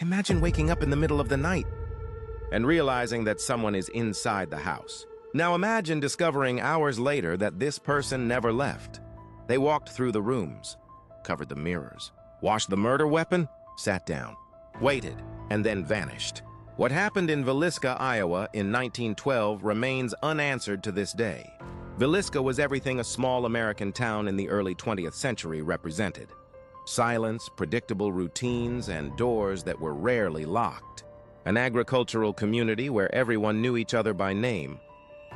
Imagine waking up in the middle of the night and realizing that someone is inside the house. Now imagine discovering hours later that this person never left. They walked through the rooms, covered the mirrors, washed the murder weapon, sat down, waited, and then vanished. What happened in Villisca, Iowa in 1912 remains unanswered to this day. Villisca was everything a small American town in the early 20th century represented. Silence, predictable routines, and doors that were rarely locked. An agricultural community where everyone knew each other by name,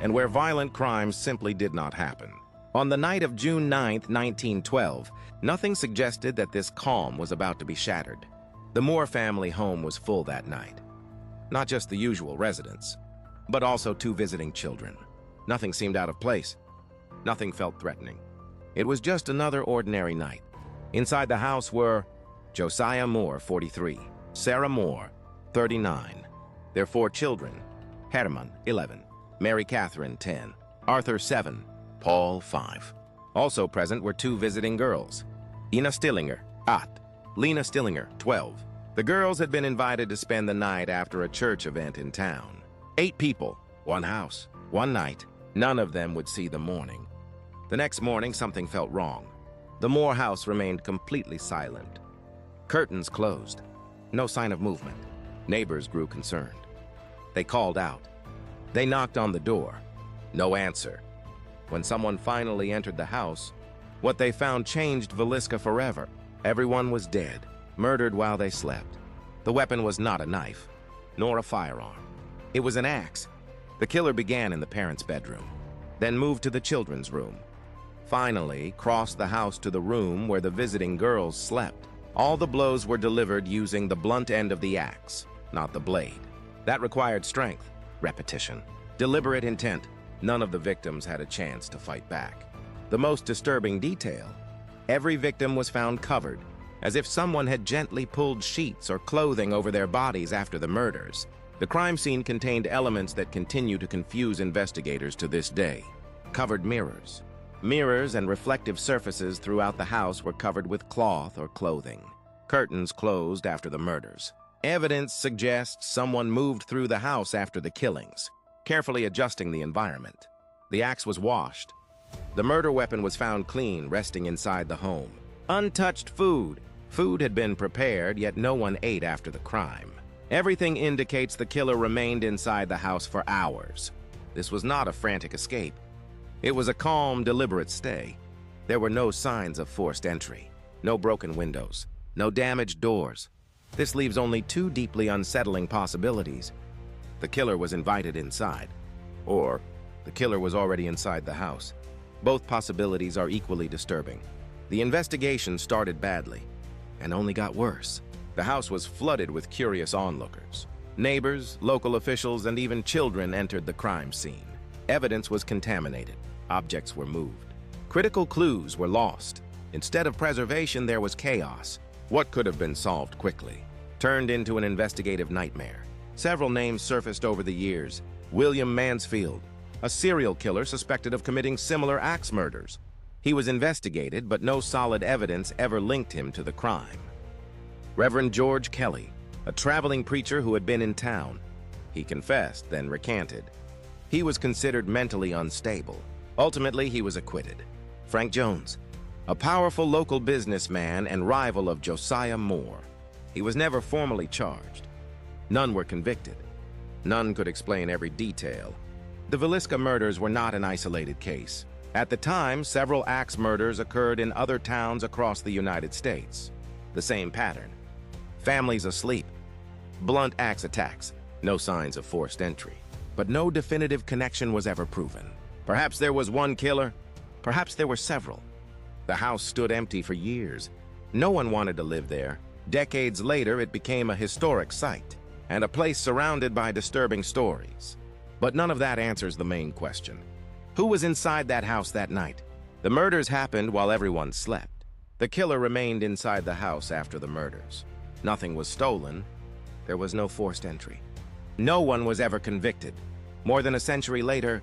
and where violent crimes simply did not happen. On the night of June 9, 1912, nothing suggested that this calm was about to be shattered. The Moore family home was full that night. Not just the usual residents, but also 2 visiting children. Nothing seemed out of place. Nothing felt threatening. It was just another ordinary night. Inside the house were Josiah Moore, 43, Sarah Moore, 39, their 4 children, Herman, 11, Mary Catherine, 10, Arthur, 7, Paul, 5. Also present were 2 visiting girls, Ina Stillinger, 8, Lena Stillinger, 12. The girls had been invited to spend the night after a church event in town. 8 people, 1 house, 1 night. None of them would see the morning. The next morning, something felt wrong. The Moore house remained completely silent. Curtains closed. No sign of movement. Neighbors grew concerned. They called out. They knocked on the door. No answer. When someone finally entered the house, what they found changed Villisca forever. Everyone was dead, murdered while they slept. The weapon was not a knife, nor a firearm. It was an axe. The killer began in the parents' bedroom, then moved to the children's room. Finally, crossed the house to the room where the visiting girls slept. All the blows were delivered using the blunt end of the axe, not the blade. That required strength, repetition, deliberate intent. None of the victims had a chance to fight back. The most disturbing detail: every victim was found covered, as if someone had gently pulled sheets or clothing over their bodies after the murders. The crime scene contained elements that continue to confuse investigators to this day. Covered mirrors. Mirrors and reflective surfaces throughout the house were covered with cloth or clothing. Curtains closed after the murders. Evidence suggests someone moved through the house after the killings, carefully adjusting the environment. The axe was washed. The murder weapon was found clean, resting inside the home. Untouched food. Food had been prepared, yet no one ate after the crime. Everything indicates the killer remained inside the house for hours. This was not a frantic escape. It was a calm, deliberate stay. There were no signs of forced entry, no broken windows, no damaged doors. This leaves only 2 deeply unsettling possibilities. The killer was invited inside, or the killer was already inside the house. Both possibilities are equally disturbing. The investigation started badly and only got worse. The house was flooded with curious onlookers. Neighbors, local officials, and even children entered the crime scene. Evidence was contaminated. Objects were moved. Critical clues were lost. Instead of preservation, there was chaos. What could have been solved quickly turned into an investigative nightmare. Several names surfaced over the years. William Mansfield, a serial killer suspected of committing similar axe murders. He was investigated, but no solid evidence ever linked him to the crime. Reverend George Kelly, a traveling preacher who had been in town. He confessed, then recanted. He was considered mentally unstable. Ultimately, he was acquitted. Frank Jones, a powerful local businessman and rival of Josiah Moore. He was never formally charged. None were convicted. None could explain every detail. The Villisca murders were not an isolated case. At the time, several axe murders occurred in other towns across the United States. The same pattern. Families asleep. Blunt axe attacks. No signs of forced entry. But no definitive connection was ever proven. Perhaps there was one killer. Perhaps there were several. The house stood empty for years. No one wanted to live there. Decades later, it became a historic site and a place surrounded by disturbing stories. But none of that answers the main question. Who was inside that house that night? The murders happened while everyone slept. The killer remained inside the house after the murders. Nothing was stolen. There was no forced entry. No one was ever convicted. More than a century later,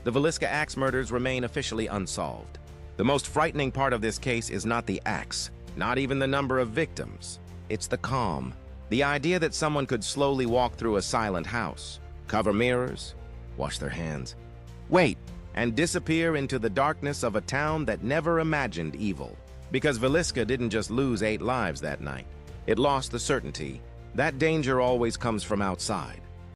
the Villisca Axe murders remain officially unsolved. The most frightening part of this case is not the axe, not even the number of victims. It's the calm, The idea that someone could slowly walk through a silent house, cover mirrors, wash their hands, wait, and disappear into the darkness of a town that never imagined evil. Because Villisca didn't just lose 8 lives that night. It lost the certainty that danger always comes from outside.